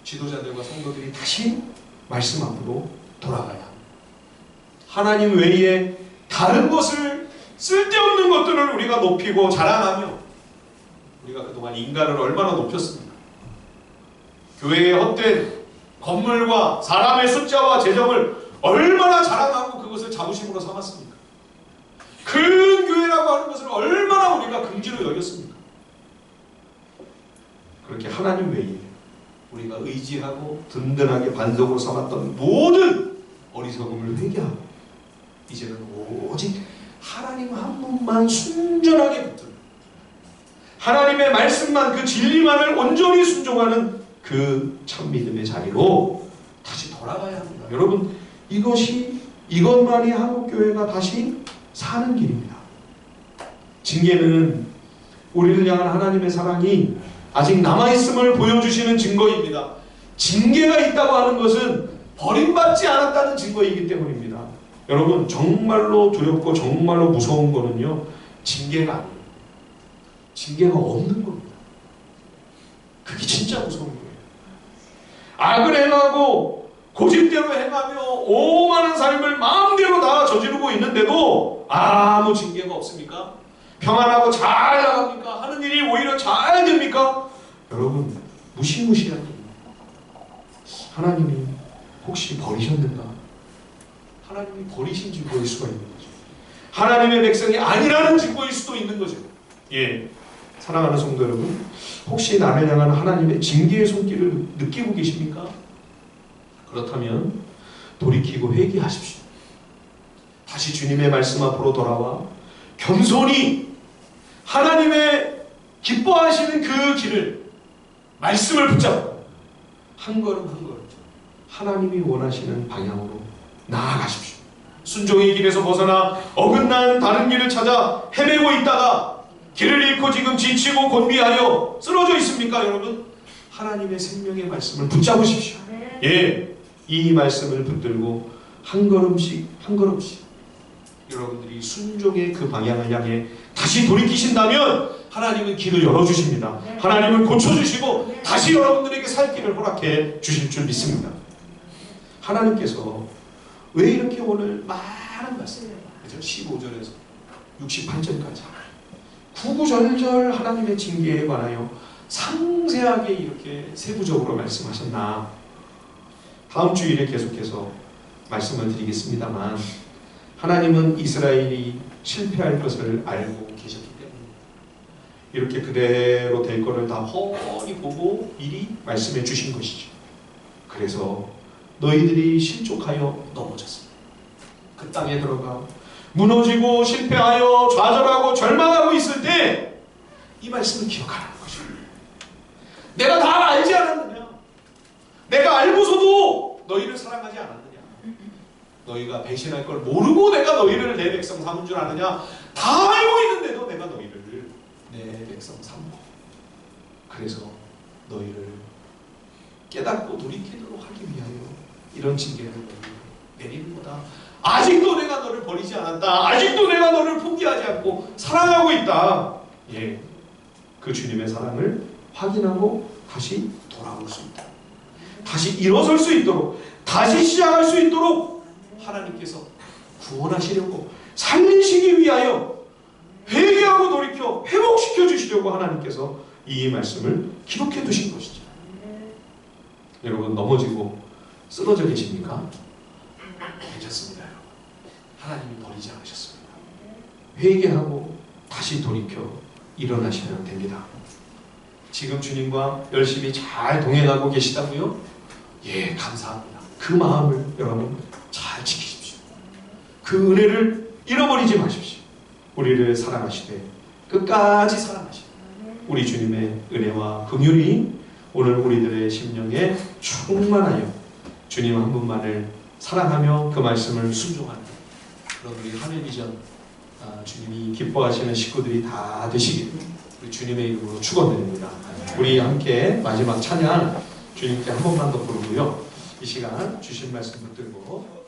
지도자들과 성도들이 다시 말씀 앞으로 돌아가야 합니다. 하나님 외에 다른 것을 쓸데없는 것들을 우리가 높이고 자랑하며 우리가 그동안 인간을 얼마나 높였습니까? 교회의 헛된 건물과 사람의 숫자와 재정을 얼마나 자랑하고 그것을 자부심으로 삼았습니까? 큰 교회라고 하는 것을 얼마나 우리가 긍지로 여겼습니까? 그렇게 하나님 외에 우리가 의지하고 든든하게 반석으로 삼았던 모든 어리석음을 회개하고 이제는 오직 하나님 한 분만 순전하게 붙들고 하나님의 말씀만, 그 진리만을 온전히 순종하는 그 참 믿음의 자리로 다시 돌아가야 합니다. 여러분, 이것만이 한국교회가 다시 사는 길입니다. 징계는 우리를 향한 하나님의 사랑이 아직 남아있음을 보여주시는 증거입니다. 징계가 있다고 하는 것은 버림받지 않았다는 증거이기 때문입니다. 여러분, 정말로 두렵고 정말로 무서운 거는요, 징계가 아니에요. 징계가 없는 겁니다. 그게 진짜 무서운 거예요. 악을 행하고 고집대로 행하며 오만한 삶을 마음대로 다 저지르고 있는데도 아무 징계가 없습니까? 평안하고 잘 나갑니까? 하는 일이 오히려 잘 됩니까? 여러분, 무시무시한 일입니다. 하나님이 혹시 버리셨는가? 하나님이 버리신 증거일 수가 있는 거죠. 하나님의 백성이 아니라는 증거일 수도 있는 거죠. 예, 사랑하는 성도 여러분, 혹시 나를 향한 하나님의 징계의 손길을 느끼고 계십니까? 그렇다면 돌이키고 회개하십시오. 다시 주님의 말씀 앞으로 돌아와 겸손히 하나님의 기뻐하시는 그 길을, 말씀을 붙잡고 한 걸음 한 걸음 하나님이 원하시는 방향으로 나아가십시오. 순종의 길에서 벗어나 어긋난 다른 길을 찾아 헤매고 있다가 길을 잃고 지금 지치고 곤비하여 쓰러져 있습니까, 여러분? 하나님의 생명의 말씀을 붙잡으십시오. 예, 이 말씀을 붙들고 한 걸음씩 한 걸음씩 여러분들이 순종의 그 방향을 향해 다시 돌이키신다면 하나님은 길을 열어주십니다. 하나님은 고쳐주시고 다시 여러분들에게 살 길을 허락해 주실 줄 믿습니다. 하나님께서 왜 이렇게 오늘 많은 말씀을, 그죠? 15절에서 68절까지 구구절절 하나님의 징계에 관하여 상세하게 이렇게 세부적으로 말씀하셨나? 다음 주일에 계속해서 말씀을 드리겠습니다만, 하나님은 이스라엘이 실패할 것을 알고 계셨기 때문에 이렇게 그대로 될 것을 다 훤히 보고 미리 말씀해 주신 것이죠. 그래서 너희들이 실족하여 넘어졌습니다. 그 땅에 들어가 무너지고 실패하여 좌절하고 절망하고 있을 때 이 말씀을 기억하라는 것입니다. 내가 다 알지 않았느냐? 내가 알고서도 너희를 사랑하지 않았느냐? 너희가 배신할 걸 모르고 내가 너희를 내 백성 삼은 줄 아느냐? 다 알고 있는데도 내가 너희를 내 백성 삼고, 그래서 너희를 깨닫고 돌이키도록 하기 위하여 이런 징계를 내리는 거다. 아직도 내가 너를 버리지 않았다. 아직도 내가 너를 포기하지 않고 사랑하고 있다. 예, 그 주님의 사랑을 확인하고 다시 돌아올 수 있다. 다시 일어설 수 있도록, 다시 시작할 수 있도록 하나님께서 구원하시려고, 살리시기 위하여 회개하고 돌이켜 회복시켜 주시려고 하나님께서 이 말씀을 기록해 두신 것이죠. 여러분, 넘어지고 쓰러져 계십니까? 괜찮습니다. 하나님이 버리지 않으셨습니다. 회개하고 다시 돌이켜 일어나시면 됩니다. 지금 주님과 열심히 잘 동행하고 계시다고요? 예, 감사합니다. 그 마음을 여러분 잘 지키십시오. 그 은혜를 잃어버리지 마십시오. 우리를 사랑하시되 끝까지 사랑하시는 우리 주님의 은혜와 긍휼이 오늘 우리들의 심령에 충만하여 주님 한 분만을 사랑하며 그 말씀을 순종하는 그런 우리 하늘비전 주님이 기뻐하시는 식구들이 다 되시기를 우리 주님의 이름으로 축원드립니다. 우리 함께 마지막 찬양 주님께 한 번만 더 부르고요. 이 시간 주신 말씀 붙들고